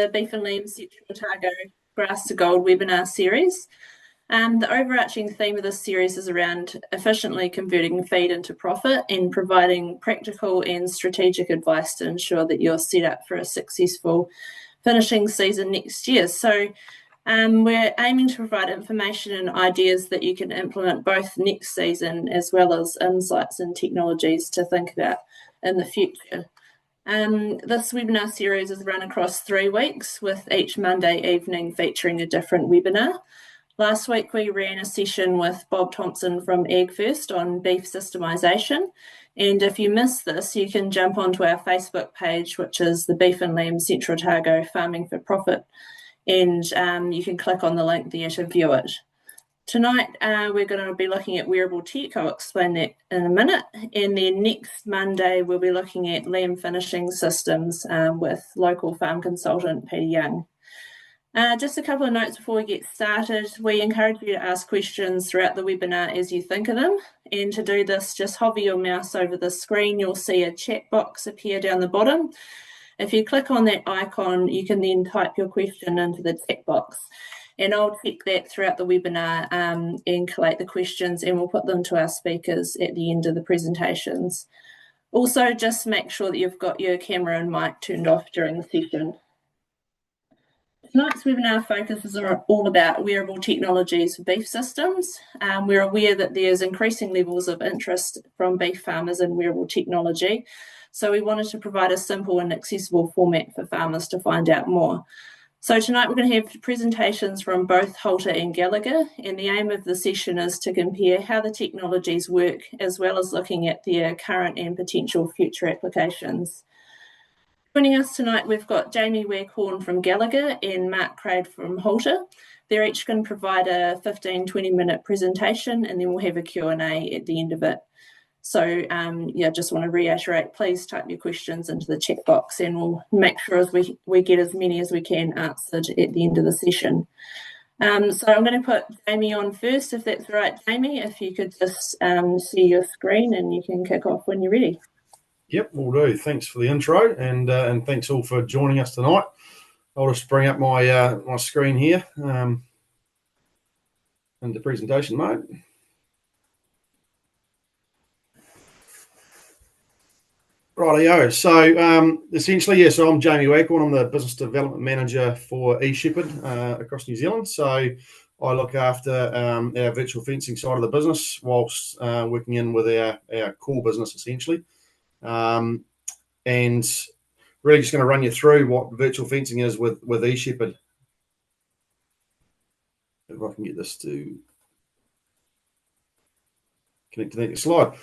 the Beef and Lamb Central Otago Grass to Gold webinar series. The overarching theme of this series is around efficiently converting feed into profit and providing practical and strategic advice to ensure that you're set up for a successful finishing season next year. So we're aiming to provide information and ideas that you can implement both next season as well as insights and technologies to think about in the future. This webinar series is run across 3 weeks, with each Monday evening featuring a different webinar. Last week we ran a session with Bob Thompson from Egg First on beef systemisation, and if you missed this you can jump onto our Facebook page, which is the Beef and Lamb Central Otago Farming for Profit, and you can click on the link there to view it. Tonight we're going to be looking at wearable tech. I'll explain that in a minute, and then next Monday we'll be looking at lamb finishing systems with local farm consultant Peter Young. Just a couple of notes before we get started. We encourage you to ask questions throughout the webinar as you think of them, and to do this just hover your mouse over the screen. You'll see a chat box appear down the bottom. If you click on that icon you can then type your question into the chat box, and I'll check that throughout the webinar and collate the questions, and we'll put them to our speakers at the end of the presentations. Also, just make sure that you've got your camera and mic turned off during the session. Tonight's webinar focuses are all about wearable technologies for beef systems. We're aware that there's increasing levels of interest from beef farmers in wearable technology, so we wanted to provide a simple and accessible format for farmers to find out more. So tonight we're going to have presentations from both Halter and Gallagher, and the aim of the session is to compare how the technologies work as well as looking at their current and potential future applications. Joining us tonight we've got Jamie Waghorn from Gallagher and Mark Craig from Halter. They're each going to provide a 15-20 minute presentation, and then we'll have a Q&A at the end of it. So just want to reiterate, please type your questions into the chat box and we'll make sure as we get as many as we can answered at the end of the session. So I'm going to put Jamie on first, if that's right. Jamie, if you could just see your screen and you can kick off when you're ready. Yep, will do. Thanks for the intro, and thanks all for joining us tonight. I'll just bring up my my screen here into presentation mode. Rightio. So essentially, so I'm Jamie Waghorn. I'm the Business Development Manager for eShepherd across New Zealand. So I look after our virtual fencing side of the business whilst working in with our core business essentially. And really just going to run you through what virtual fencing is with eShepherd. If I can get this to connect to the next slide.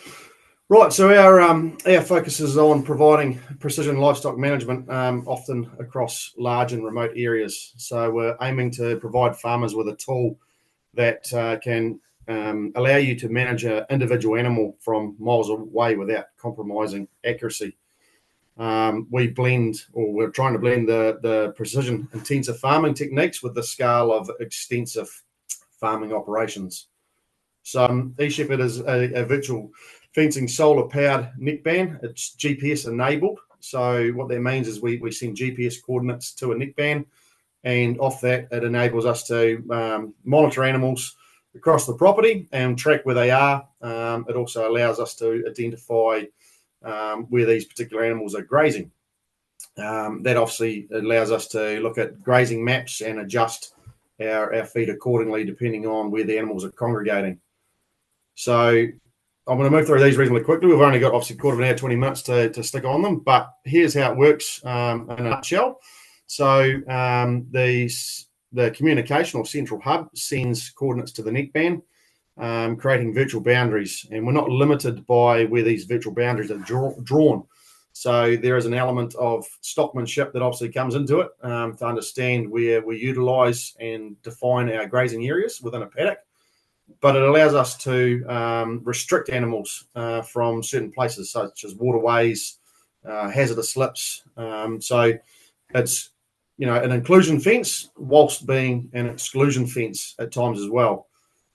Right, so our focus is on providing precision livestock management, often across large and remote areas. So we're aiming to provide farmers with a tool that can allow you to manage an individual animal from miles away without compromising accuracy. We're trying to blend the precision intensive farming techniques with the scale of extensive farming operations. So eShepherd is a virtual fencing solar powered neckband. It's GPS enabled. So what that means is we send GPS coordinates to a neckband, and off that it enables us to monitor animals across the property and track where they are. It also allows us to identify where these particular animals are grazing. That obviously allows us to look at grazing maps and adjust our feed accordingly depending on where the animals are congregating. So I'm going to move through these reasonably quickly. We've only got obviously quarter of an hour, 20 minutes to stick on them, but here's how it works in a nutshell. So the communication or central hub sends coordinates to the neckband, creating virtual boundaries, and we're not limited by where these virtual boundaries are drawn. So there is an element of stockmanship that obviously comes into it to understand where we utilise and define our grazing areas within a paddock. But it allows us to restrict animals from certain places, such as waterways, hazardous slips. So it's an inclusion fence whilst being an exclusion fence at times as well.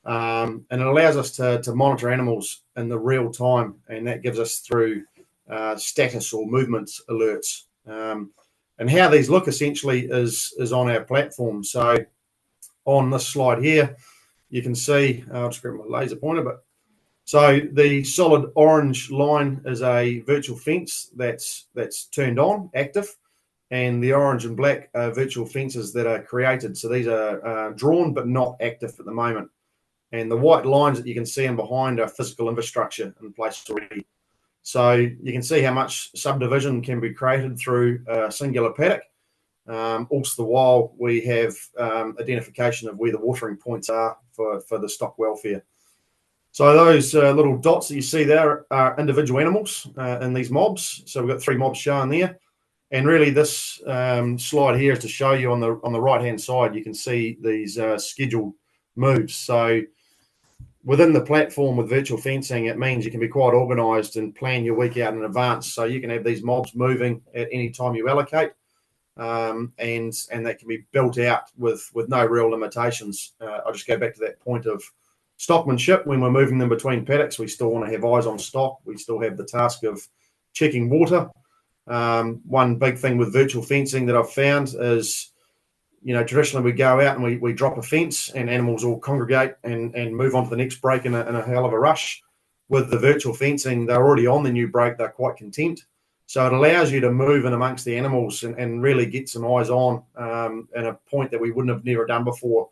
And it allows us to monitor animals in the real time, and that gives us through status or movement alerts. And And how these look essentially is on our platform. So on this slide here, you can see, I'll just grab my laser pointer, but so the solid orange line is a virtual fence that's turned on, active, and the orange and black are virtual fences that are created. So these are drawn but not active at the moment. And the white lines that you can see in behind are physical infrastructure in place already. So you can see how much subdivision can be created through a singular paddock. Also, the while we have identification of where the watering points are for the stock welfare. So those little dots that you see there are individual animals in these mobs. So we've got 3 mobs shown there. And really this slide here is to show you on the right-hand side, you can see these scheduled moves. So within the platform with virtual fencing, it means you can be quite organised and plan your week out in advance. So you can have these mobs moving at any time you allocate, and that can be built out with no real limitations. I'll just go back to that point of stockmanship. When we're moving them between paddocks, we still want to have eyes on stock. We still have the task of checking water. One big thing with virtual fencing that I've found is, traditionally we go out and we drop a fence and animals all congregate and move on to the next break in a hell of a rush. With the virtual fencing, they're already on the new break, they're quite content. So it allows you to move in amongst the animals and really get some eyes on at a point that we wouldn't have never done before.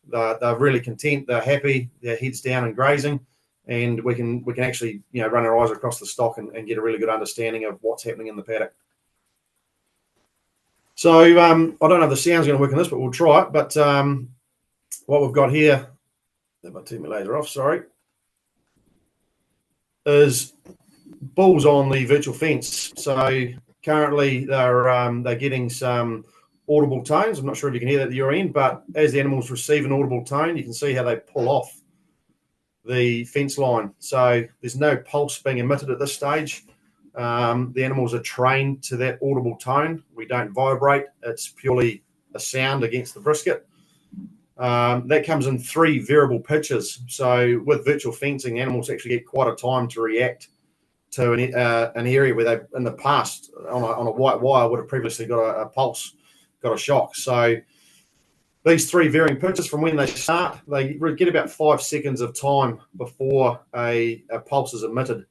They're really content, they're happy, their heads down and grazing, and we can actually run our eyes across the stock and get a really good understanding of what's happening in the paddock. So I don't know if the sound's going to work on this, but we'll try it. But what we've got here, if I turn my laser off, sorry, is bulls on the virtual fence. So currently they're getting some audible tones. I'm not sure if you can hear that at your end, but as the animals receive an audible tone, you can see how they pull off the fence line. So there's no pulse being emitted at this stage. The animals are trained to that audible tone. We don't vibrate. It's purely a sound against the brisket. That comes in 3 variable pitches. So with virtual fencing, animals actually get quite a time to react to an area where they, in the past, on a white wire, would have previously got a pulse, got a shock. So these 3 varying pitches from when they start, they get about 5 seconds of time before a pulse is emitted.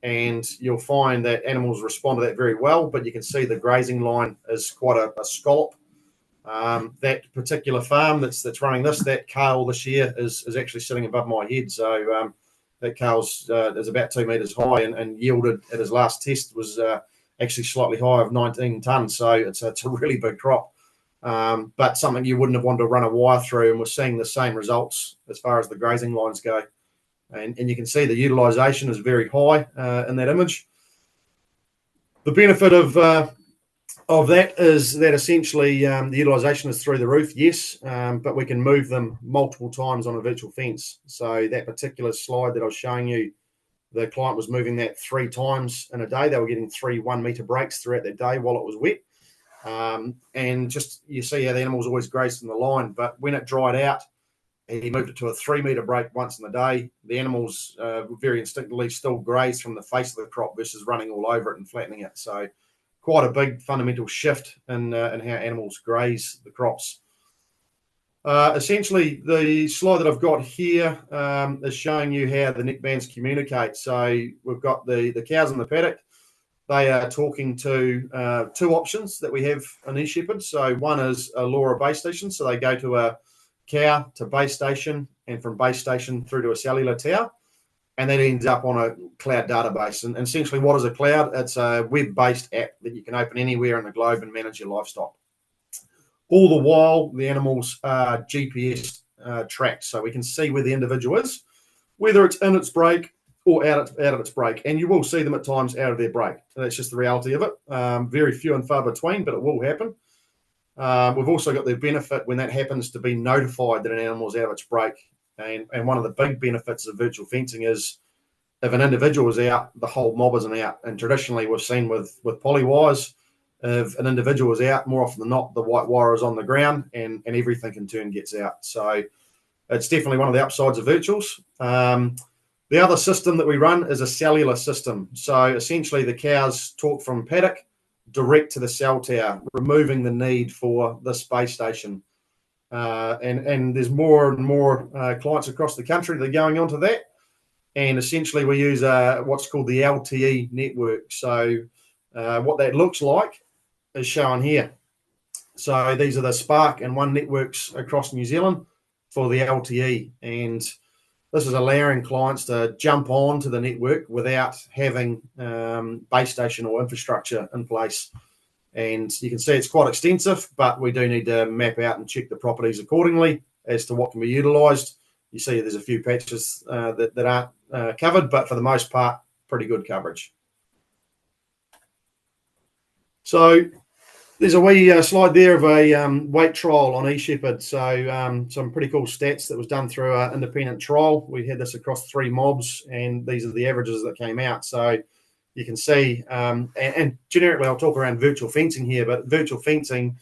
And you'll find that animals respond to that very well, but you can see the grazing line is quite a scallop. That particular farm that's running that kale this year is actually sitting above my head. So that kale's is about 2 metres high and yielded at his last test was actually slightly high of 19 tonnes. So it's a really big crop, but something you wouldn't have wanted to run a wire through. And we're seeing the same results as far as the grazing lines go. And you can see the utilisation is very high in that image. The benefit of that is that essentially the utilisation is through the roof, yes, but we can move them multiple times on a virtual fence. So that particular slide that I was showing you, the client was moving that 3 times in a day. They were getting 3 1-metre breaks throughout their day while it was wet. And just you see how the animals always grazed in the line, but when it dried out, he moved it to a 3-metre break once in the day. The animals very instinctively still graze from the face of the crop versus running all over it and flattening it. So quite a big fundamental shift in how animals graze the crops. Essentially, the slide that I've got here is showing you how the neckbands communicate. So we've got the cows in the paddock. They are talking to 2 options that we have in eShepherd. So one is a LoRa base station. So they go to a cow to base station and from base station through to a cellular tower, and that ends up on a cloud database. And essentially what is a cloud? It's a web-based app that you can open anywhere in the globe and manage your livestock. All the while the animals are GPS tracked, so we can see where the individual is, whether it's in its break or out of its break. And you will see them at times out of their break. So that's just the reality of it. Very few and far between, but it will happen. We've also got the benefit when that happens to be notified that an animal is out of its break. And one of the big benefits of virtual fencing is if an individual is out, the whole mob isn't out. And traditionally we've seen with poly wires, if an individual is out, more often than not, the white wire is on the ground and everything in turn gets out. So it's definitely one of the upsides of virtuals. The other system that we run is a cellular system. So essentially the cows talk from paddock direct to the cell tower, removing the need for this base station. And there's more and more clients across the country that are going onto that. And essentially we use what's called the LTE network. So what that looks like is shown here. So these are the Spark and One networks across New Zealand for the LTE. And this is allowing clients to jump on to the network without having base station or infrastructure in place. And you can see it's quite extensive, but we do need to map out and check the properties accordingly as to what can be utilised. You see there's a few patches that aren't covered, but for the most part, pretty good coverage. So there's a wee slide there of a weight trial on eShepherd. So some pretty cool stats that was done through an independent trial. We had this across 3 mobs, and these are the averages that came out. So you can see, and generically I'll talk around virtual fencing here, but virtual fencing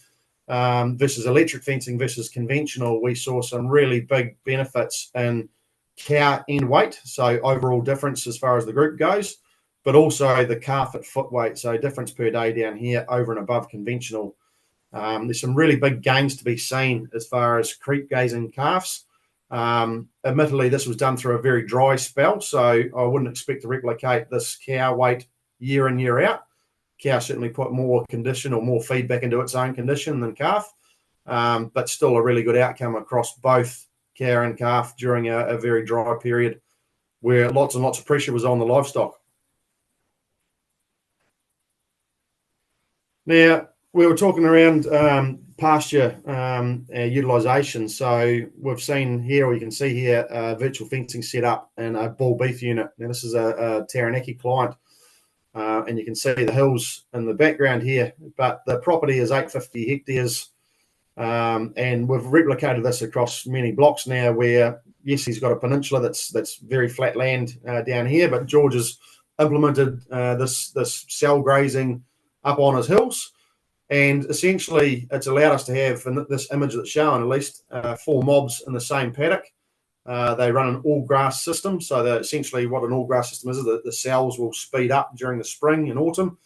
versus electric fencing versus conventional, we saw some really big benefits in cow end weight. So overall difference as far as the group goes, but also the calf at foot weight. So difference per day down here over and above conventional. There's some really big gains to be seen as far as creep grazing calves. Admittedly, this was done through a very dry spell, so I wouldn't expect to replicate this cow weight year in, year out. Cow certainly put more condition or more feedback into its own condition than calf, but still a really good outcome across both cow and calf during a very dry period where lots and lots of pressure was on the livestock. Now, we were talking around pasture utilisation. So we've seen here, or you can see here, virtual fencing set up in a bull beef unit. Now, this is a Taranaki client, and you can see the hills in the background here, but the property is 850 hectares, and we've replicated this across many blocks now where, yes, he's got a peninsula that's very flat land down here, but George has implemented this cell grazing up on his hills. And essentially, it's allowed us to have, in this image that's shown, at least 4 mobs in the same paddock. They run an all-grass system. So essentially what an all-grass system is that the cells will speed up during the spring and autumn,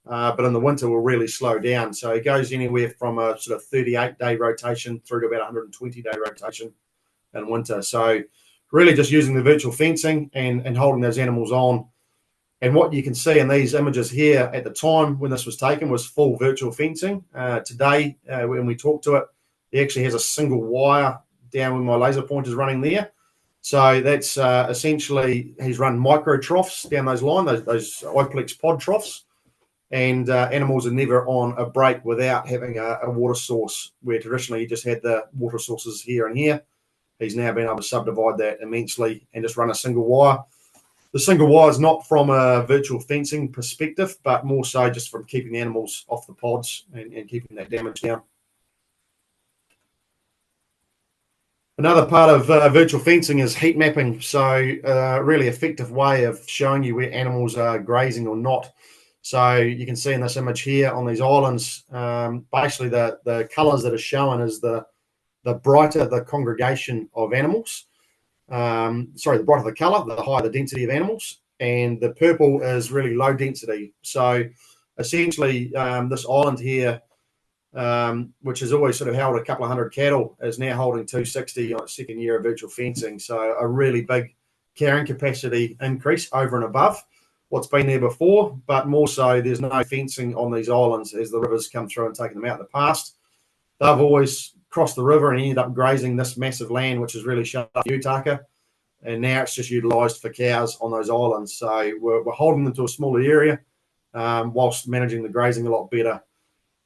but in the winter will really slow down. So it goes anywhere from a sort of 38-day rotation through to about 120-day rotation in winter. So really just using the virtual fencing and holding those animals on. And what you can see in these images here at the time when this was taken was full virtual fencing. Today, when we talk to it, he actually has a single wire down where my laser pointer is running there. So that's essentially, he's run micro troughs down those lines, those Iplex pod troughs. And animals are never on a break without having a water source, where traditionally you just had the water sources here and here. He's now been able to subdivide that immensely and just run a single wire. The single wire is not from a virtual fencing perspective, but more so just from keeping the animals off the pods and keeping that damage down. Another part of virtual fencing is heat mapping. So a really effective way of showing you where animals are grazing or not. So you can see in this image here on these islands, basically the colours that are shown is the brighter the congregation of animals. The brighter the colour, the higher the density of animals, and the purple is really low density. So essentially this island here, which has always sort of held a couple of hundred cattle, is now holding 260 on its second year of virtual fencing. So a really big carrying capacity increase over and above what's been there before, but more so there's no fencing on these islands as the rivers come through and taken them out in the past. They've always crossed the river and ended up grazing this massive land, which is really shut up Otago, and now it's just utilised for cows on those islands. So we're holding them to a smaller area whilst managing the grazing a lot better.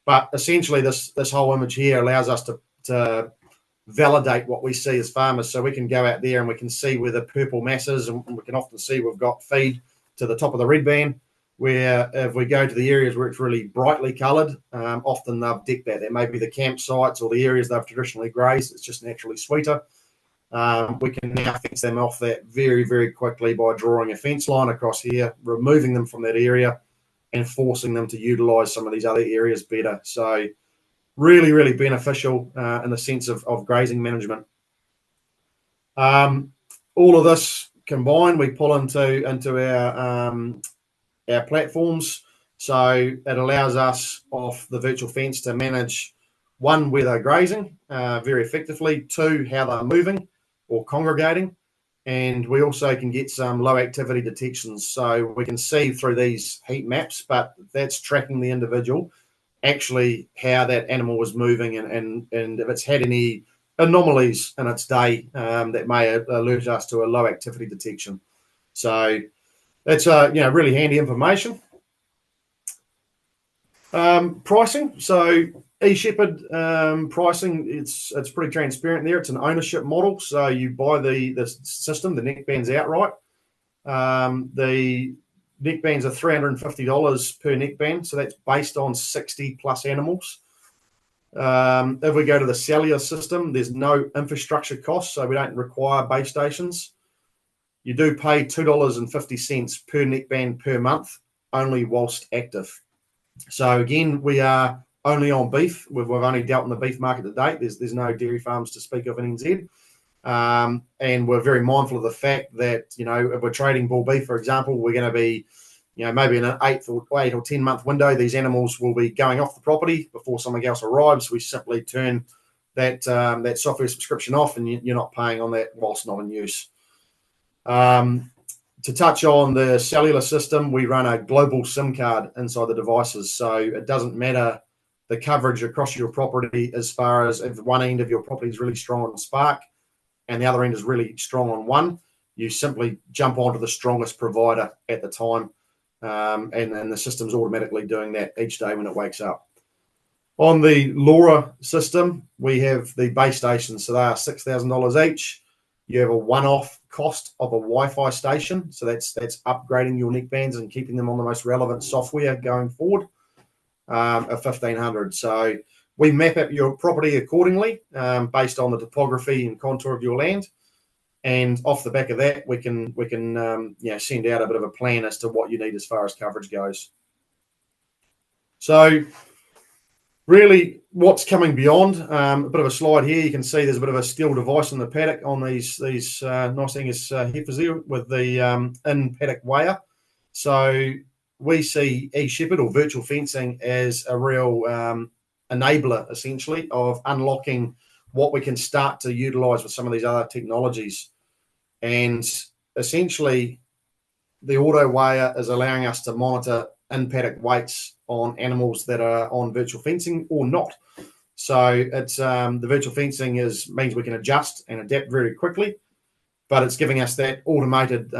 But essentially this whole image here allows us to validate what we see as farmers. So we can go out there and we can see where the purple mass is, and we can often see we've got feed to the top of the red band, where if we go to the areas where it's really brightly coloured, often they've decked that. That may be the campsites or the areas they've traditionally grazed. It's just naturally sweeter. We can now fence them off that very, very quickly by drawing a fence line across here, removing them from that area and forcing them to utilise some of these other areas better. So really, really beneficial in the sense of grazing management. All of this combined, we pull into our platforms. So it allows us off the virtual fence to manage, one, where they're grazing very effectively, two, how they're moving or congregating, and we also can get some low activity detections. So we can see through these heat maps, but that's tracking the individual, actually how that animal was moving, and if it's had any anomalies in its day that may alert us to a low activity detection. So that's really handy information. Pricing. So eShepherd pricing, it's pretty transparent there. It's an ownership model. So you buy the system, the neckbands outright. The neckbands are $350 per neckband. So that's based on 60 plus animals. If we go to the cellular system, there's no infrastructure costs, so we don't require base stations. You do pay $2.50 per neckband per month, only whilst active. So again, we are only on beef. We've only dealt in the beef market to date. There's no dairy farms to speak of in NZ. And we're very mindful of the fact that, if we're trading bull beef, for example, we're going to be, maybe in an 8 or 10 month window, these animals will be going off the property before something else arrives. We simply turn that software subscription off, and you're not paying on that whilst not in use. To touch on the cellular system, we run a global SIM card inside the devices. So it doesn't matter the coverage across your property, as far as if one end of your property is really strong on Spark and the other end is really strong on One, you simply jump onto the strongest provider at the time. And the system's automatically doing that each day when it wakes up. On the LoRa system, we have the base stations. So they are $6,000 each. You have a one-off cost of a Wi-Fi station. So that's upgrading your neckbands and keeping them on the most relevant software going forward, of $1,500. So we map out your property accordingly based on the topography and contour of your land. And off the back of that, we can send out a bit of a plan as to what you need as far as coverage goes. So really, what's coming beyond? A bit of a slide here. You can see there's a bit of a steel device in the paddock on these nice Angus heifers here with the in-paddock weigher. So we see eShepherd or virtual fencing as a real enabler, essentially, of unlocking what we can start to utilise with some of these other technologies. And essentially, the auto weigher is allowing us to monitor in-paddock weights on animals that are on virtual fencing or not. So it's the virtual fencing means we can adjust and adapt very quickly, but it's giving us that automated,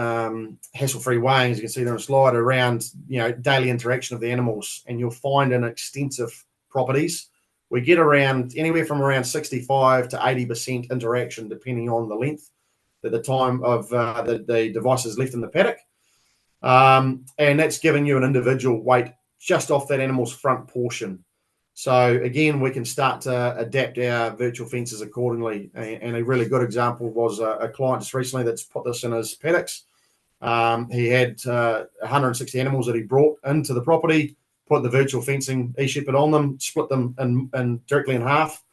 hassle-free weighing, as you can see there on the slide, around daily interaction of the animals. And you'll find in extensive properties, we get around anywhere from around 65 to 80% interaction, depending on the length at the time of the device is left in the paddock. And that's giving you an individual weight just off that animal's front portion. So again, we can start to adapt our virtual fences accordingly. And a really good example was a client just recently that's put this in his paddocks. He had 160 animals that he brought into the property, put the virtual fencing eShepherd on them, split them in directly in half,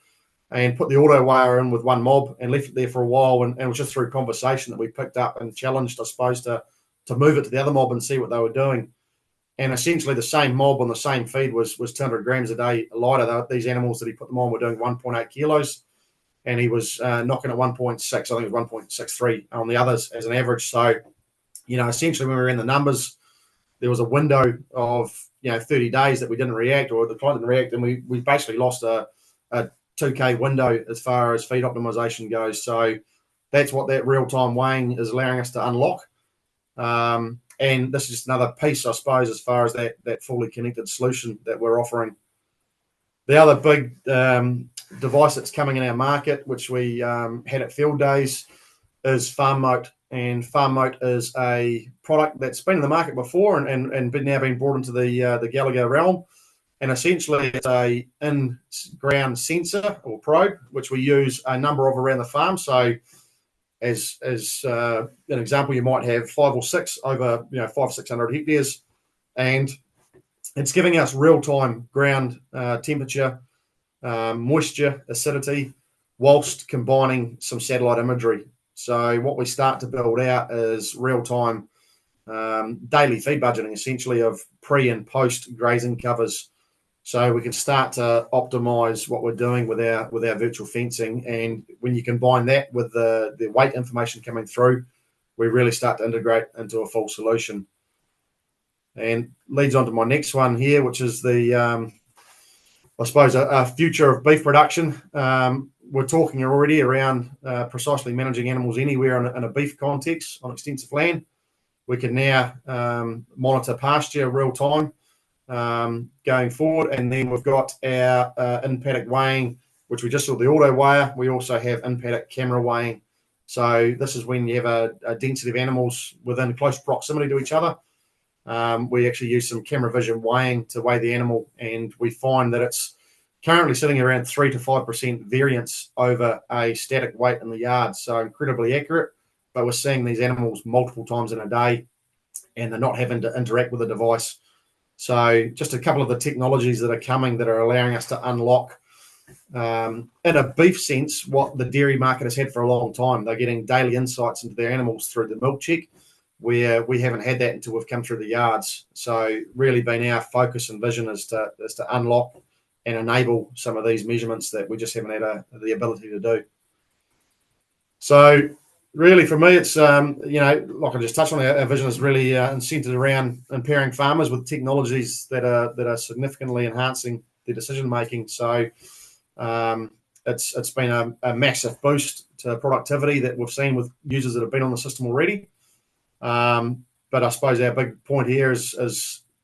and put the auto weigher in with one mob and left it there for a while. And it was just through conversation that we picked up and challenged, I suppose, to move it to the other mob and see what they were doing. And essentially the same mob on the same feed was 200 grams a day lighter. These animals that he put them on were doing 1.8 kilos, and he was knocking at 1.6, I think it was 1.63 on the others as an average. So, essentially when we were in the numbers, there was a window of 30 days that we didn't react, or the client didn't react, and we basically lost a 2K window as far as feed optimization goes. So that's what that real-time weighing is allowing us to unlock. And this is just another piece, I suppose, as far as that fully connected solution that we're offering. The other big device that's coming in our market, which we had at Field Days, is FarmMote. And FarmMote is a product that's been in the market before and now being brought into the Gallagher realm. And essentially, it's a in-ground sensor or probe, which we use a number of around the farm. So as an example, you might have 5 or 6 over 500-600 hectares, and it's giving us real-time ground temperature, moisture, acidity, whilst combining some satellite imagery. So what we start to build out is real-time daily feed budgeting, essentially, of pre and post grazing covers, so we can start to optimize what we're doing with our virtual fencing. And when you combine that with the weight information coming through, we really start to integrate into a full solution. And leads on to my next one here, which is the I suppose a future of beef production. We're talking already around precisely managing animals anywhere in a beef context on extensive land. We can now monitor pasture real time going forward. And then we've got our in-paddock weighing, which we just saw the auto weigher. We also have in-paddock camera weighing. So this is when you have a density of animals within close proximity to each other. We actually use some camera vision weighing to weigh the animal, and we find that it's currently sitting around 3 to 5% variance over a static weight in the yard. So incredibly accurate, but we're seeing these animals multiple times in a day, and they're not having to interact with the device. So just a couple of the technologies that are coming that are allowing us to unlock, in a beef sense, what the dairy market has had for a long time. They're getting daily insights into their animals through the milk check, where we haven't had that until we've come through the yards. So really been our focus and vision is to unlock and enable some of these measurements that we just haven't had the ability to do. So really for me, it's, like I just touched on, our vision is really centered around empowering farmers with technologies that are significantly enhancing their decision-making. So it's been a massive boost to productivity that we've seen with users that have been on the system already. But I suppose our big point here is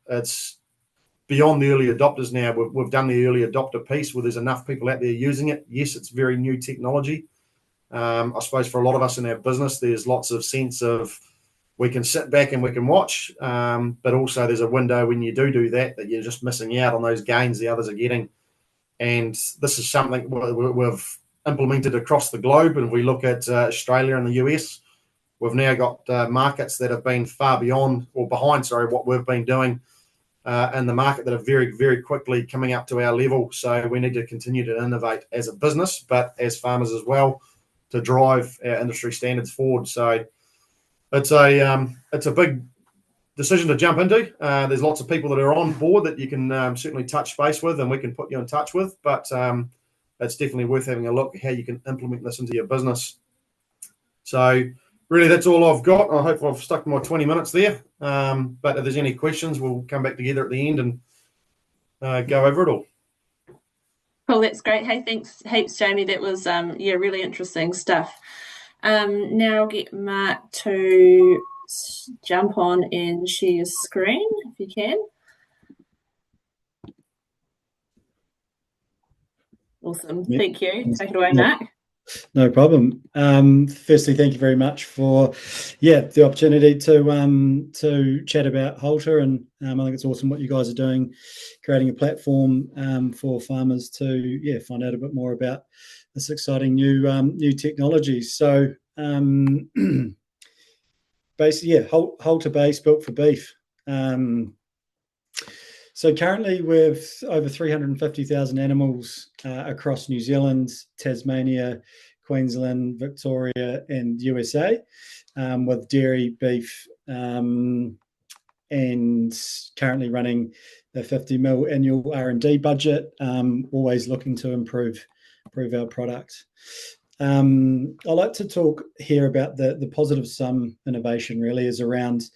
it's beyond the early adopters now. We've done the early adopter piece where there's enough people out there using it. Yes, it's very new technology. I suppose for a lot of us in our business, there's lots of sense of we can sit back and we can watch, but also there's a window when you do that you're just missing out on those gains the others are getting. And this is something we've implemented across the globe. And if we look at Australia and the US, we've now got markets that have been far beyond or behind, what we've been doing in the market, that are very, very quickly coming up to our level. So we need to continue to innovate as a business, but as farmers as well, to drive our industry standards forward. So it's a big decision to jump into. There's lots of people that are on board that you can certainly touch base with, and we can put you in touch with. But it's definitely worth having a look at how you can implement this into your business. So really, that's all I've got. I hope I've stuck to my 20 minutes there. But if there's any questions, we'll come back together at the end and go over it all. Cool, that's great. Hey, thanks heaps, Jamie. That was really interesting stuff. Now I'll get Mark to jump on and share your screen if you can. Awesome. Yep. Thank you. Take it away, Mark. No problem. Firstly, thank you very much for the opportunity to chat about Halter, and I think it's awesome what you guys are doing, creating a platform for farmers to find out a bit more about this exciting new technology. So basically, Halter base built for beef. So currently with over 350,000 animals across New Zealand, Tasmania, Queensland, Victoria and USA, with dairy, beef, and currently running a 50 mil annual R&D budget, always looking to improve our product. I'd like to talk here about the positive sum innovation really is around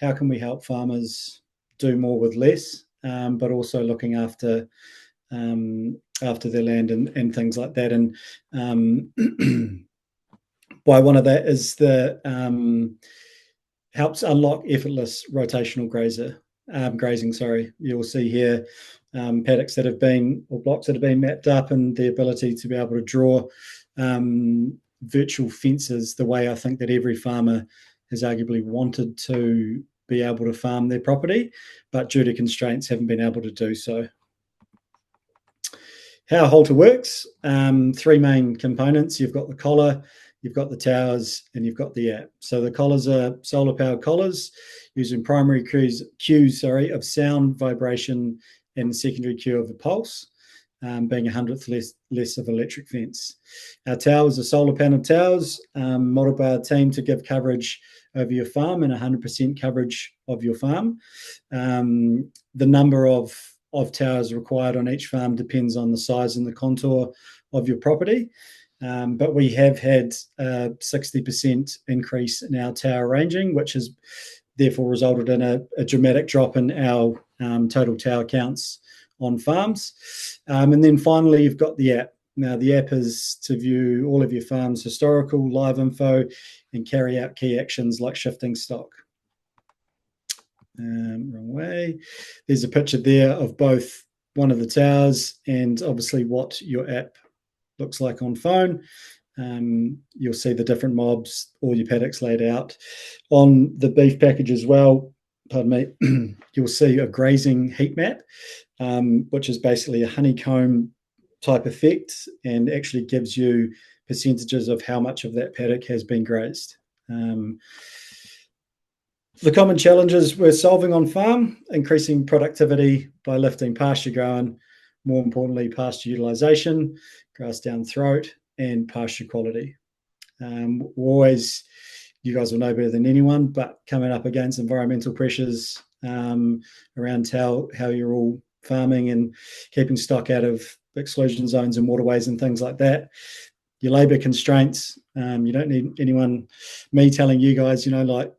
how can we help farmers do more with less, but also looking after their land and things like that. And why one of that is the helps unlock effortless rotational grazing. You'll see here paddocks that have been, or blocks that have been mapped up, and the ability to be able to draw virtual fences the way I think that every farmer has arguably wanted to be able to farm their property, but due to constraints haven't been able to do so. How Halter works, three main components. You've got the collar, you've got the towers, and you've got the app. So the collars are solar-powered collars using primary cues of sound, vibration, and secondary cue of the pulse. being 100th less of electric fence. Our towers are solar panel towers, modelled by our team to give coverage over your farm and 100% coverage of your farm. The number of towers required on each farm depends on the size and the contour of your property. But we have had a 60% increase in our tower ranging, which has therefore resulted in a dramatic drop in our total tower counts on farms. And then finally, you've got the app. Now, the app is to view all of your farm's historical live info and carry out key actions like shifting stock. Wrong way. There's a picture there of both one of the towers and obviously what your app looks like on phone. You'll see the different mobs, all your paddocks laid out. On the beef package as well, pardon me, you'll see a grazing heat map, which is basically a honeycomb type effect and actually gives you percentages of how much of that paddock has been grazed. The common challenges we're solving on farm: increasing productivity by lifting pasture growing, more importantly, pasture utilisation, grass down throat, and pasture quality. Always, you guys will know better than anyone, but coming up against environmental pressures around how you're all farming and keeping stock out of exclusion zones and waterways and things like that. Your labour constraints, you don't need me telling you guys, like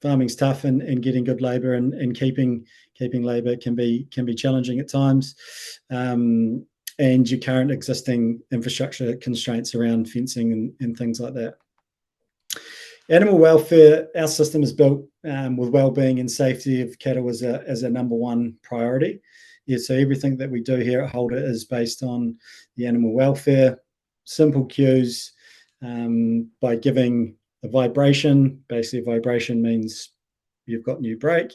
farming's tough and getting good labour and keeping labour can be challenging at times. And your current existing infrastructure constraints around fencing and things like that. Animal welfare, our system is built with well-being and safety of cattle as a number one priority. Yeah, so everything that we do here at Halter is based on the animal welfare, simple cues, by giving a vibration. Basically, vibration means you've got new brake.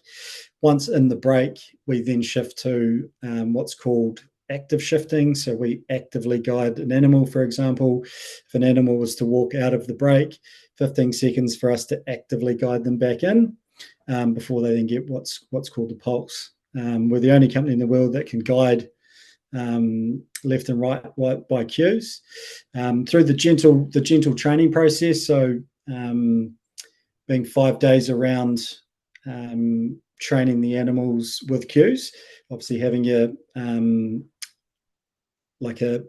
Once in the brake, we then shift to what's called active shifting. So we actively guide an animal. For example, if an animal was to walk out of the brake, 15 seconds for us to actively guide them back in before they then get what's called the pulse. We're the only company in the world that can guide left and right by cues through the gentle training process. So being 5 days around training the animals with cues, obviously having your like a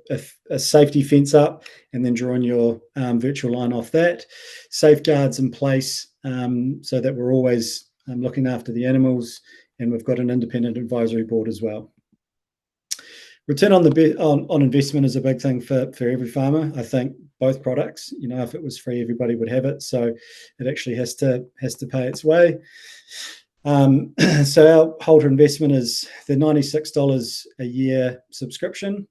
safety fence up and then drawing your virtual line off that, safeguards in place so that we're always looking after the animals, and we've got an independent advisory board as well. Return on investment is a big thing for every farmer. I think both products, if it was free, everybody would have it. So it actually has to pay its way. So our Halter investment is the $96 a year subscription.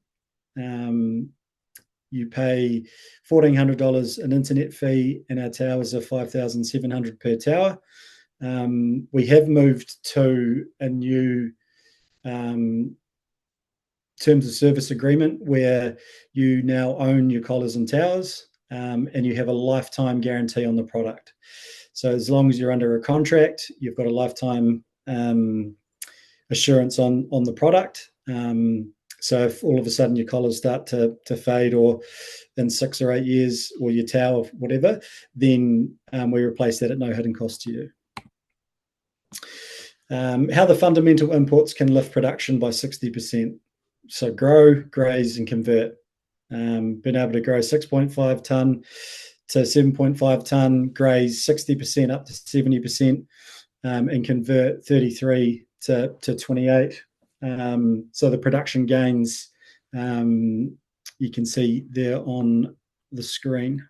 You pay $1,400 an internet fee, and our towers are $5,700 per tower. We have moved to a new terms of service agreement where you now own your collars and towers, and you have a lifetime guarantee on the product. So as long as you're under a contract, you've got a lifetime assurance on the product. So if all of a sudden your collars start to fade, or in 6 or 8 years, or your tower, whatever, then we replace that at no hidden cost to you. How the fundamental inputs can lift production by 60%. So grow, graze, and convert. Been able to grow 6.5 tonne to 7.5 tonne, graze 60% up to 70%, and convert 33 to 28. So the production gains you can see there on the screen.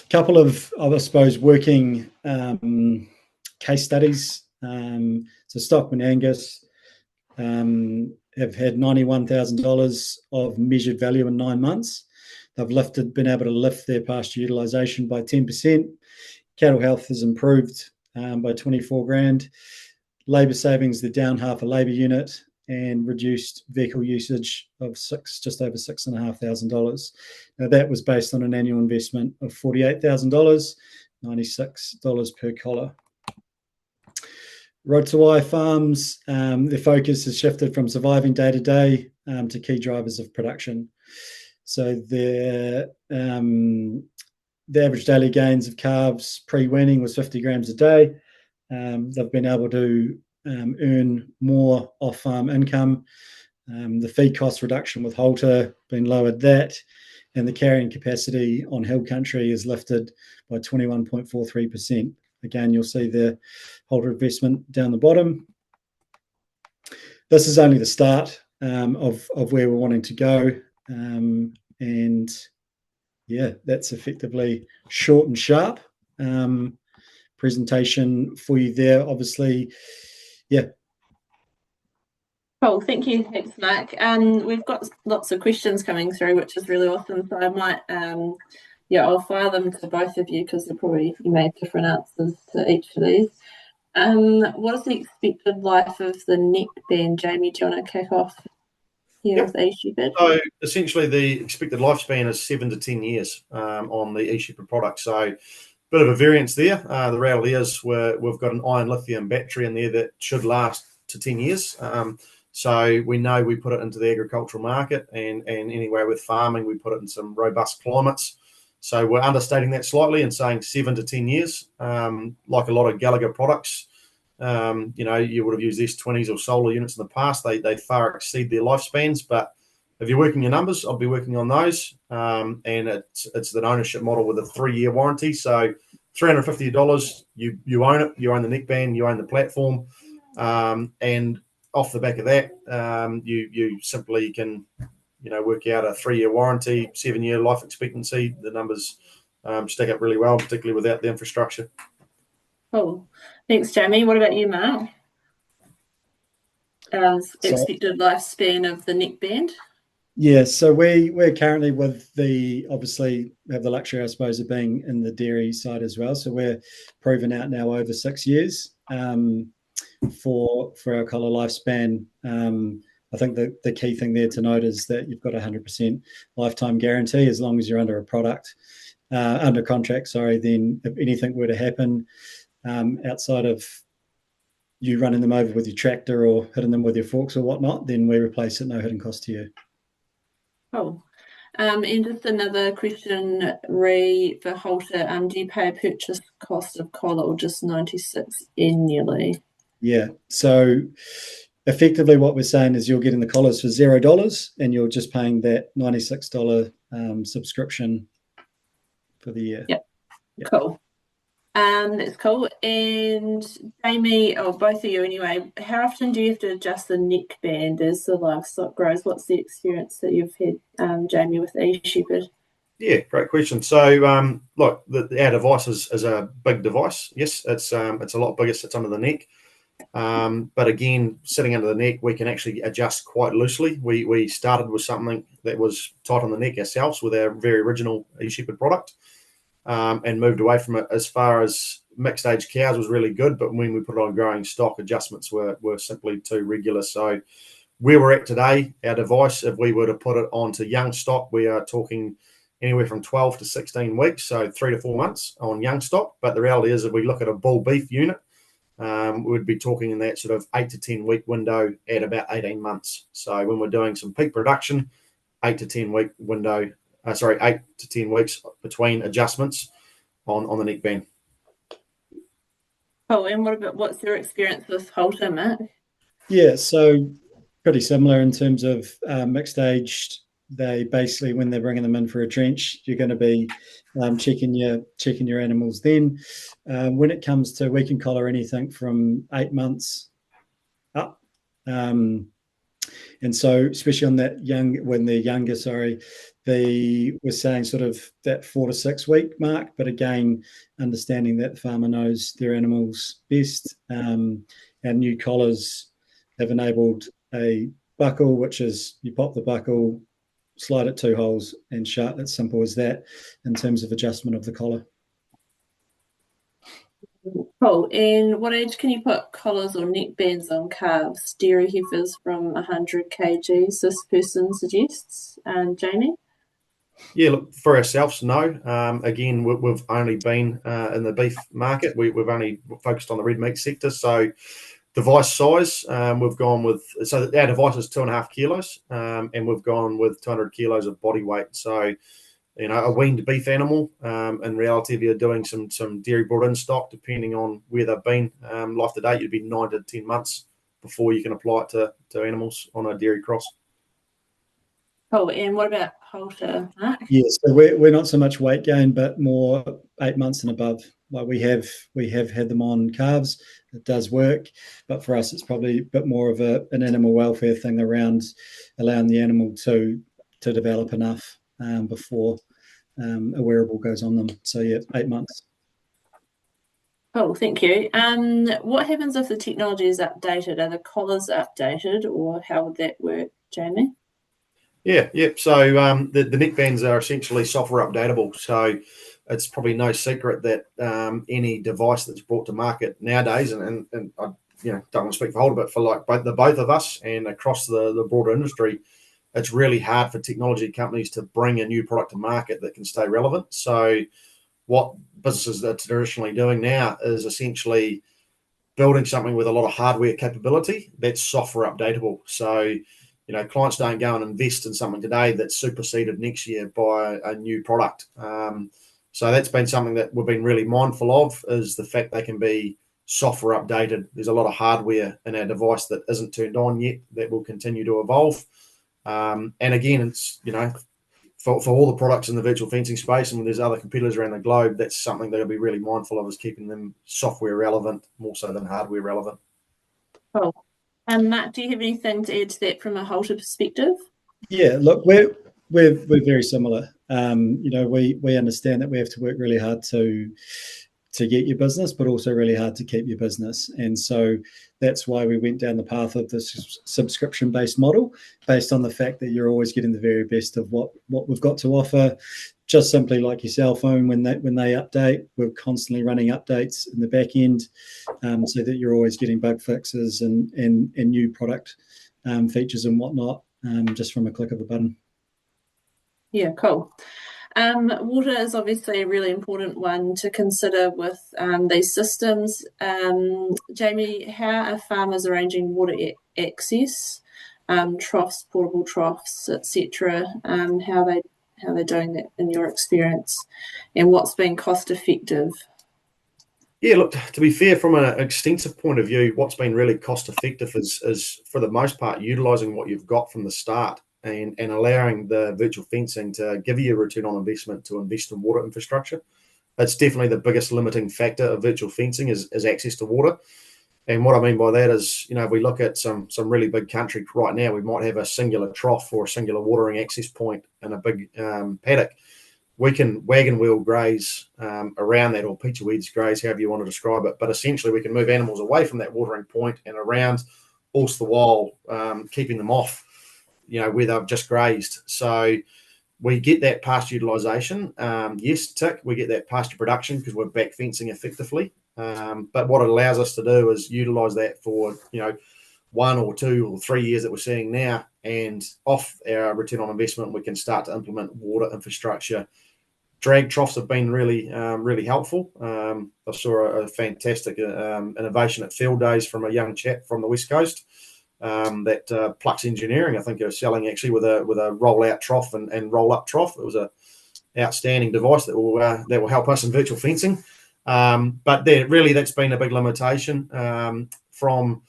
Couple of I suppose, working case studies. So Stockman Angus have had $91,000 of measured value in 9 months. They've been able to lift their pasture utilisation by 10%. Cattle health has improved by 24 grand. Labour savings, they're down half a labour unit, and reduced vehicle usage of just over $6,500. Now that was based on an annual investment of $48,000, $96 per collar. Rotorua farms, their focus has shifted from surviving day to day to key drivers of production. So the average daily gains of calves pre-weaning was 50 grams a day. They've been able to earn more off-farm income. The feed cost reduction with Halter been lowered that, and the carrying capacity on hill country is lifted by 21.43%. Again, you'll see the Halter investment down the bottom. This is only the start of where we're wanting to go. And yeah, that's effectively short and sharp presentation for you there. Obviously, yeah. Cool, thank you. Thanks, Mark. We've got lots of questions coming through, which is really awesome. So I might, I'll fire them to both of you because you may have different answers to each of these. What is the expected life of the neckband? Jamie, do you want to kick off here with eShepherd? So essentially, the expected lifespan is 7 to 10 years on the eShepherd product. So bit of a variance there. The reality is we've got an iron lithium battery in there that should last to 10 years. So we know we put it into the agricultural market, and anywhere with farming, we put it in some robust climates. So we're understating that slightly and saying 7 to 10 years. Like a lot of Gallagher products, you would have used S20s or solar units in the past. They far exceed their lifespans, but if you're working your numbers, I'll be working on those. And it's an ownership model with a 3-year warranty. So $350, you own it. You own the neckband. You own the platform. And off the back of that, you simply can, work out a 3-year warranty, 7-year life expectancy. The numbers stack up really well, particularly without the infrastructure. Cool. Thanks, Jamie. What about you, Mark? Expected lifespan of the neckband? Yeah, so we're currently obviously have the luxury, I suppose, of being in the dairy side as well. So we're proven out now over 6 years for our collar lifespan. I think the key thing there to note is that you've got 100% lifetime guarantee as long as you're under contract. Then if anything were to happen outside of you running them over with your tractor or hitting them with your forks or whatnot, then we replace it, no hidden cost to you. Cool. And just another question, for Halter. Do you pay a purchase cost of collar or just 96 annually? Yeah. So effectively what we're saying is you're getting the collars for $0 and you're just paying that $96 subscription for the year. Yep. Cool. That's cool. And Jamie, or both of you anyway, how often do you have to adjust the neckband as the livestock grows? What's the experience that you've had, Jamie, with eShepherd? Yeah, great question. So, look, our device is a big device. Yes, it's a lot bigger, sits under the neck. But again, sitting under the neck, we can actually adjust quite loosely. We started with something that was tight on the neck ourselves with our very original eShepherd product. And moved away from it. As far as mixed age cows was really good, but when we put it on growing stock, adjustments were simply too regular. So where we're at today, our device, if we were to put it onto young stock, we are talking anywhere from 12 to 16 weeks, so 3 to 4 months on young stock. But the reality is, if we look at a bull beef unit, we'd be talking in that sort of 8 to 10 week window at about 18 months. So when we're doing some peak production, 8 to 10 week window. 8 to 10 weeks between adjustments on the neckband. Oh, and what's your experience with Halter, Matt? Yeah, so pretty similar in terms of mixed aged. They basically, when they're bringing them in for a drench, you're going to be checking your animals. Then, when it comes to we can collar anything from 8 months up. And so, especially on that when they're younger, they were saying sort of that 4 to 6 week mark. But again, understanding that the farmer knows their animals best. And new collars have enabled a buckle, which is you pop the buckle, slide it 2 holes and shut. It's simple as that in terms of adjustment of the collar. Cool. And what age can you put collars or neckbands on calves? Dairy heifers from 100 kgs, this person suggests. Jamie? Yeah, look, for ourselves, no. Again, we've only been in the beef market. We've only focused on the red meat sector. So Device size, we've gone with, so our device is 2.5 kilos, and we've gone with 200 kilos of body weight. So, a weaned beef animal, in reality, if you're doing some dairy brought in stock, depending on where they've been, life to date, you'd be 9 to 10 months before you can apply it to animals on a dairy cross. Cool. And what about Halter, Mark? Yeah, so we're not so much weight gain, but more 8 months and above. Like we have had them on calves. It does work, but for us, it's probably a bit more of an animal welfare thing around allowing the animal to develop enough before a wearable goes on them. So yeah, 8 months. Cool, thank you. What happens if the technology is updated? Are the collars updated, or how would that work, Jamie? Yeah. So the neckbands are essentially software updatable. So it's probably no secret that any device that's brought to market nowadays, and I don't want to speak for Halter, but for like both of us and across the broader industry, it's really hard for technology companies to bring a new product to market that can stay relevant. So what businesses are traditionally doing now is essentially building something with a lot of hardware capability that's software updatable. So clients don't go and invest in something today that's superseded next year by a new product. So that's been something that we've been really mindful of, is the fact they can be software updated. There's a lot of hardware in our device that isn't turned on yet that will continue to evolve. And again, it's, for all the products in the virtual fencing space, and there's other competitors around the globe, that's something they'll be really mindful of, is keeping them software relevant more so than hardware relevant. Cool. Matt, do you have anything to add to that from a Halter perspective? Yeah, look, we're very similar. We understand that we have to work really hard to get your business, but also really hard to keep your business. And so that's why we went down the path of this subscription-based model, based on the fact that you're always getting the very best of what we've got to offer. Just simply like your cell phone, when they update, we're constantly running updates in the back end, so that you're always getting bug fixes and new product features and whatnot, just from a click of a button. Yeah, cool. Water is obviously a really important one to consider with these systems. Jamie, how are farmers arranging water access, troughs, portable troughs, etc.? How are they doing that in your experience, and what's been cost effective? Yeah, look, to be fair, from an extensive point of view, what's been really cost effective is for the most part utilising what you've got from the start, and allowing the virtual fencing to give you a return on investment to invest in water infrastructure. That's definitely the biggest limiting factor of virtual fencing is access to water. And what I mean by that is, if we look at some really big country right now, we might have a singular trough or a singular watering access point in a big paddock. We can wagon wheel graze around that, or peachy weeds graze, however you want to describe it. But essentially, we can move animals away from that watering point and around, also the while keeping them off, where they've just grazed. So we get that pasture utilisation. Yes, tick, we get that pasture production because we're back fencing effectively. But what it allows us to do is utilise that for, 1 or 2 or 3 years that we're seeing now, and off our return on investment, we can start to implement water infrastructure. Drag troughs have been really, really helpful. I saw a fantastic innovation at Field Days from a young chap from the West Coast, that Plux Engineering, I think, are selling actually with a roll-out trough and roll-up trough. It was an outstanding device that will help us in virtual fencing. But that's been a big limitation from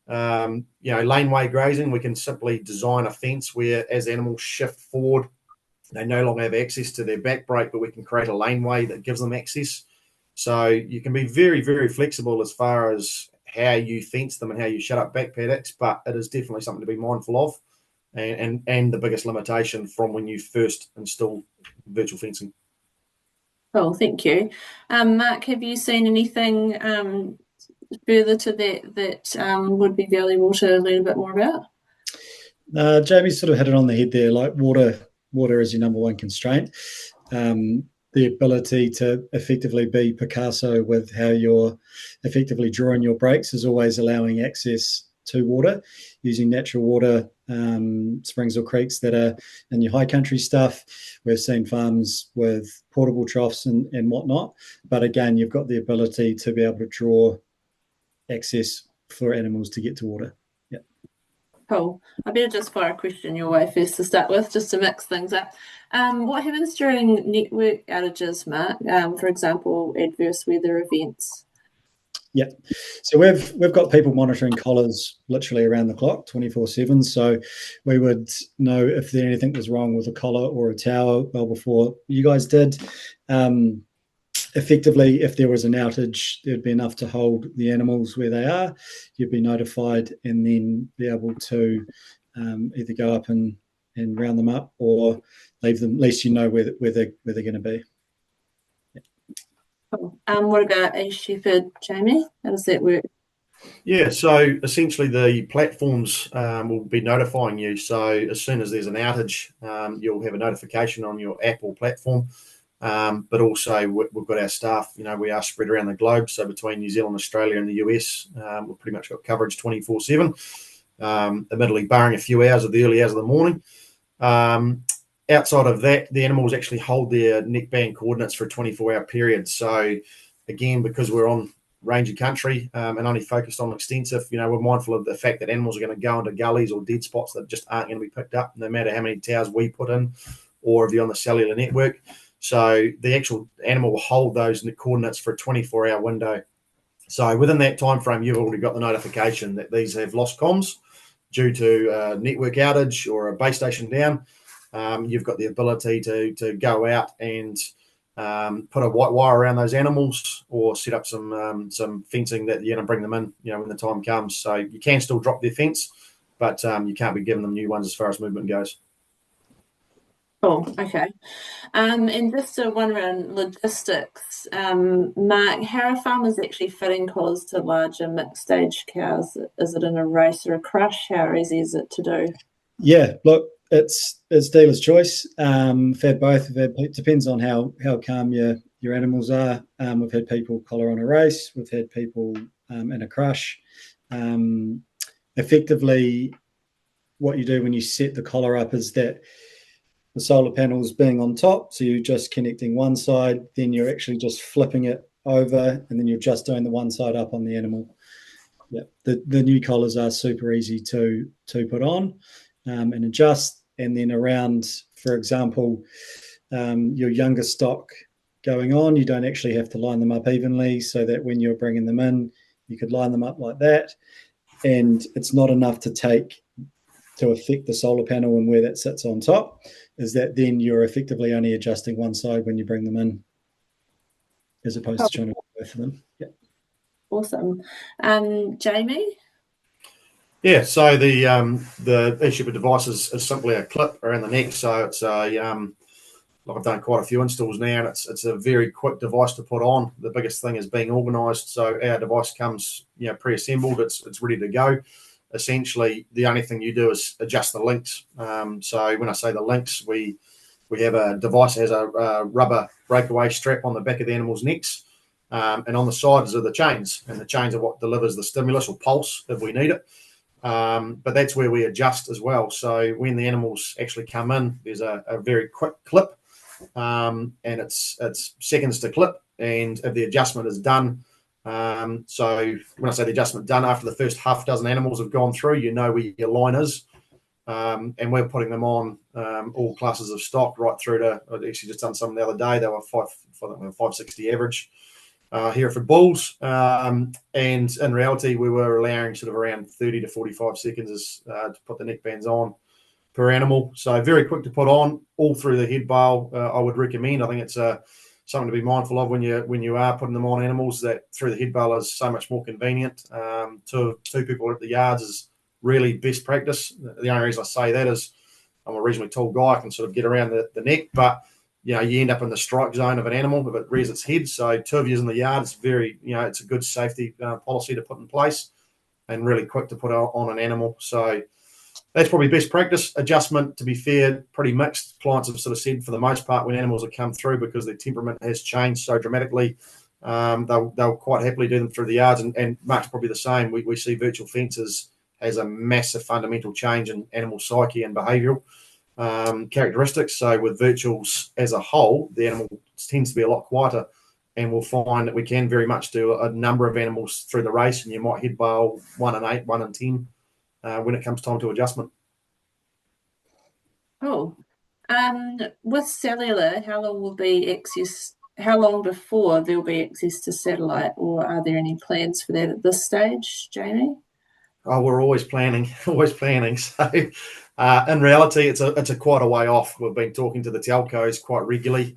laneway grazing. We can simply design a fence where, as animals shift forward, they no longer have access to their back brake, but we can create a laneway that gives them access. So you can be very, very flexible as far as how you fence them and how you shut up back paddocks, but it is definitely something to be mindful of, and the biggest limitation from when you first install virtual fencing. Cool, thank you. Mark, have you seen anything further to that would be valuable to learn a bit more about? Jamie sort of hit it on the head there. Like water is your number one constraint. The ability to effectively be Picasso with how you're effectively drawing your brakes is always allowing access to water using natural water, springs or creeks that are in your high country stuff. We've seen farms with portable troughs and whatnot, but again, you've got the ability to be able to draw access for animals to get to water. Yeah. Cool. I better just fire a question your way first to start with, just to mix things up. What happens during network outages, Mark? For example, adverse weather events? Yeah, so we've got people monitoring collars literally around the clock, 24/7. So we would know if there anything was wrong with a collar or a tower well before you guys did. Effectively, if there was an outage, there'd be enough to hold the animals where they are. You'd be notified and then be able to either go up and round them up or leave them. At least you know where they're going to be. Cool. What about eShepherd, Jamie? How does that work? Yeah, so essentially the platforms will be notifying you. So as soon as there's an outage, you'll have a notification on your app or platform. But also we've got our staff, we are spread around the globe. So between New Zealand, Australia and the US, we've pretty much got coverage 24/7, admittedly barring a few hours of the early hours of the morning. Outside of that, the animals actually hold their neckband coordinates for a 24-hour period. So again, because we're on range of country and only focused on extensive, we're mindful of the fact that animals are going to go into gullies or dead spots that just aren't going to be picked up, no matter how many towers we put in or if you're on the cellular network. So the actual animal will hold those coordinates for a 24-hour window. So within that time frame, you've already got the notification that these have lost comms due to a network outage or a base station down. You've got the ability to go out and put a white wire around those animals or set up some fencing that you're going to bring them in, when the time comes. So you can still drop their fence, but you can't be giving them new ones as far as movement goes. Cool. Okay. And just one around logistics. Mark, how are farmers actually fitting collars to larger mixed stage cows? Is it in a race or a crush? How easy is it to do? Yeah, look, it's dealer's choice. We've had both. It depends on how calm your animals are. We've had people collar on a race. We've had people in a crush. Effectively, what you do when you set the collar up is that the solar panels being on top, so you're just connecting one side, then you're actually just flipping it over, and then you're just doing the one side up on the animal. Yeah, the new collars are super easy to put on and adjust. And then around, for example, your younger stock going on, you don't actually have to line them up evenly, so that when you're bringing them in, you could line them up like that. And it's not enough to affect the solar panel and where that sits on top, is that then you're effectively only adjusting one side when you bring them in, as opposed to trying to do both of them. Yeah. Awesome. Jamie? Yeah, so the eShepherd device is simply a clip around the neck. So it's I've done quite a few installs now, and it's a very quick device to put on. The biggest thing is being organised. So our device comes pre-assembled. It's ready to go. Essentially, the only thing you do is adjust the links. So when I say the links, we have a device that has a rubber breakaway strap on the back of the animal's necks, and on the sides are the chains, and the chains are what delivers the stimulus or pulse if we need it. But that's where we adjust as well. So when the animals actually come in, there's a very quick clip, and it's seconds to clip. And if the adjustment is done, so when I say the adjustment done, after the first half dozen animals have gone through, where your line is. And we're putting them on all classes of stock right through to, I'd actually just done some the other day. They were 560 average Hereford bulls. And in reality, we were allowing sort of around 30 to 45 seconds to put the neck bands on per animal. So very quick to put on all through the head bale. I would recommend. I think it's something to be mindful of when you are putting them on animals, that through the head bale is so much more convenient. Two people at the yards is really best practice. The only reason I say that is I'm a reasonably tall guy. I can sort of get around the neck, but you end up in the strike zone of an animal if it rears its head. So 2 of you in the yard, it's very, it's a good safety policy to put in place, and really quick to put on an animal. So that's probably best practice. Adjustment, to be fair, pretty mixed. Clients have sort of said for the most part, when animals have come through, because their temperament has changed so dramatically, they'll quite happily do them through the yards. And Mark's probably the same. We see virtual fences as a massive fundamental change in animal psyche and behavioural characteristics. So with virtuals as a whole, the animal tends to be a lot quieter and we'll find that we can very much do a number of animals through the race, and you might head bale 1 in 8, 1 in 10 when it comes time to adjustment. Cool. With cellular, how long before there'll be access to satellite, or are there any plans for that at this stage, Jamie? Oh, we're always planning, always planning. So in reality, it's a quite a way off. We've been talking to the telcos quite regularly.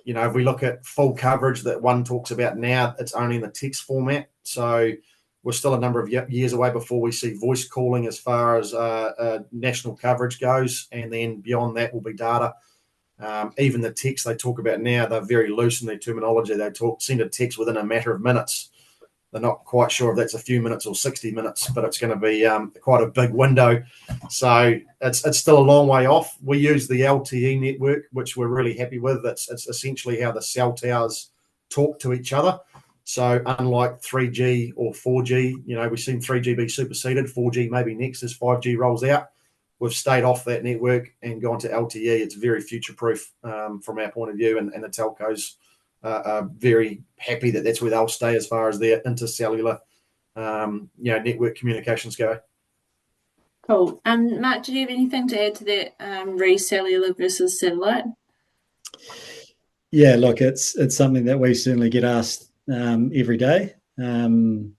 If we look at full coverage that one talks about now, it's only in the text format. So we're still a number of years away before we see voice calling as far as national coverage goes. And then beyond that will be data. Even the text they talk about now, they're very loose in their terminology. They send a text within a matter of minutes. They're not quite sure if that's a few minutes or 60 minutes, but it's going to be quite a big window. So it's still a long way off. We use the LTE network, which we're really happy with. It's essentially how the cell towers talk to each other. So unlike 3G or 4G, we've seen 3G be superseded. 4G maybe next as 5G rolls out. We've stayed off that network and gone to LTE. It's very future-proof from our point of view, and the telcos are very happy that that's where they'll stay as far as their intercellular network communications go. Cool. Mark, do you have anything to add to that re-cellular versus satellite? Yeah, look, it's something that we certainly get asked every day. In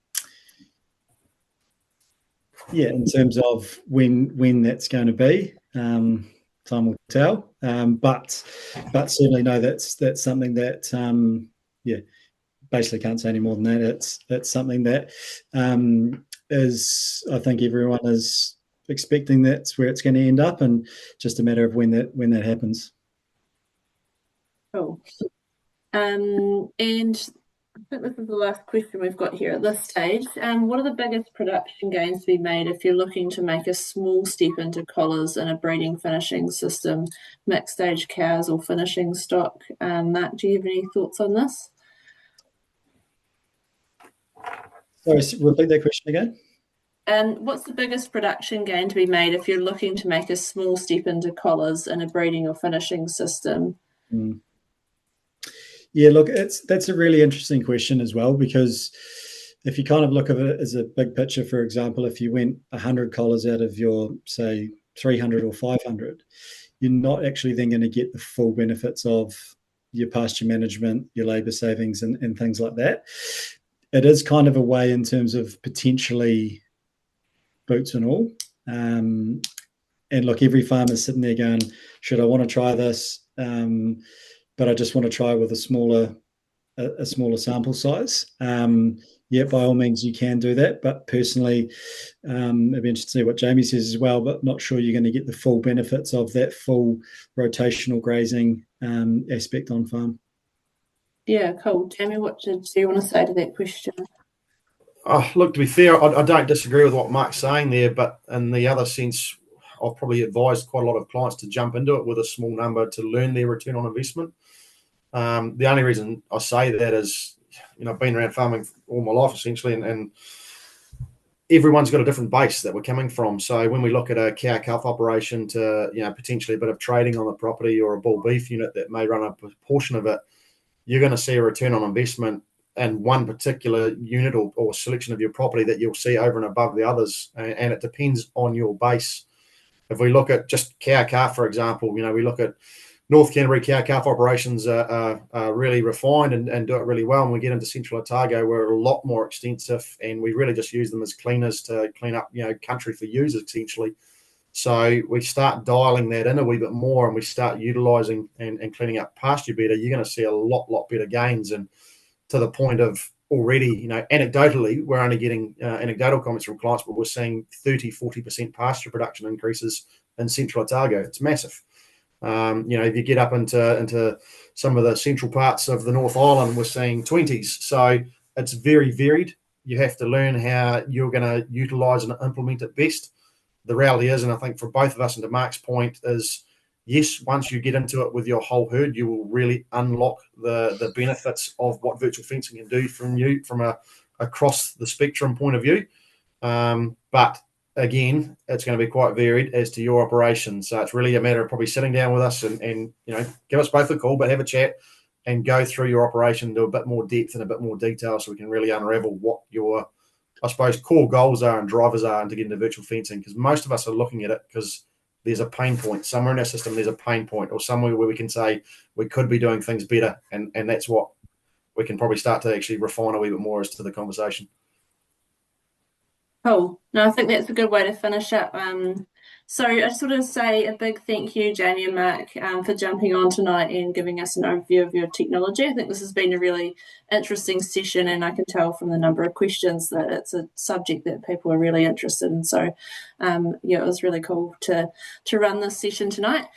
terms of when that's going to be, time will tell. But certainly know that's something that basically can't say any more than that. It's something that is, I think everyone is expecting that's where it's going to end up, and just a matter of when that happens. Cool. And I think this is the last question we've got here at this stage. What are the biggest production gains to be made if you're looking to make a small step into collars in a breeding finishing system, mixed stage cows or finishing stock? Mark, do you have any thoughts on this? Sorry, repeat that question again. What's the biggest production gain to be made if you're looking to make a small step into collars in a breeding or finishing system? Yeah, look, that's a really interesting question as well, because if you kind of look at it as a big picture, for example, if you went 100 collars out of your, say, 300 or 500, you're not actually then going to get the full benefits of your pasture management, your labour savings and things like that. It is kind of a way in terms of potentially boots and all. And look, every farmer's sitting there going, should I want to try this? But I just want to try with a smaller sample size. By all means, you can do that. But personally, I'd be interested to see what Jamie says as well, but not sure you're going to get the full benefits of that full rotational grazing aspect on farm. Yeah, cool. Jamie, what do you want to say to that question? Look, to be fair, I don't disagree with what Mark's saying there, but in the other sense, I've probably advised quite a lot of clients to jump into it with a small number to learn their return on investment. The only reason I say that is, I've been around farming all my life essentially, and everyone's got a different base that we're coming from. So when we look at a cow calf operation to, potentially a bit of trading on the property or a bull beef unit that may run a portion of it, you're going to see a return on investment in one particular unit or selection of your property that you'll see over and above the others. And it depends on your base. If we look at just cow calf, for example, we look at North Canterbury cow calf operations are really refined and do it really well. And we get into Central Otago, we're a lot more extensive, and we really just use them as cleaners to clean up, country for users essentially. So we start dialing that in a wee bit more, and we start utilising and cleaning up pasture better. You're going to see a lot better gains, and to the point of already, anecdotally, we're only getting anecdotal comments from clients, but we're seeing 30-40% pasture production increases in Central Otago. It's massive. If you get up into some of the central parts of the North Island, we're seeing 20s. So it's very varied. You have to learn how you're going to utilise and implement it best. The reality is, and I think for both of us and to Mark's point, is yes, once you get into it with your whole herd, you will really unlock the benefits of what virtual fencing can do from a across the spectrum point of view. But again, it's going to be quite varied as to your operation. So it's really a matter of probably sitting down with us and give us both a call, but have a chat and go through your operation to a bit more depth and a bit more detail, so we can really unravel what your, I suppose, core goals are and drivers are into getting into virtual fencing. Because most of us are looking at it because there's a pain point somewhere in our system. There's a pain point, or somewhere where we can say we could be doing things better, and that's what we can probably start to actually refine a wee bit more as to the conversation. Cool. No, I think that's a good way to finish up. So I just want to say a big thank you, Jamie and Mark, for jumping on tonight and giving us an overview of your technology. I think this has been a really interesting session, and I can tell from the number of questions that it's a subject that people are really interested in. So, yeah, it was really cool to run this session tonight.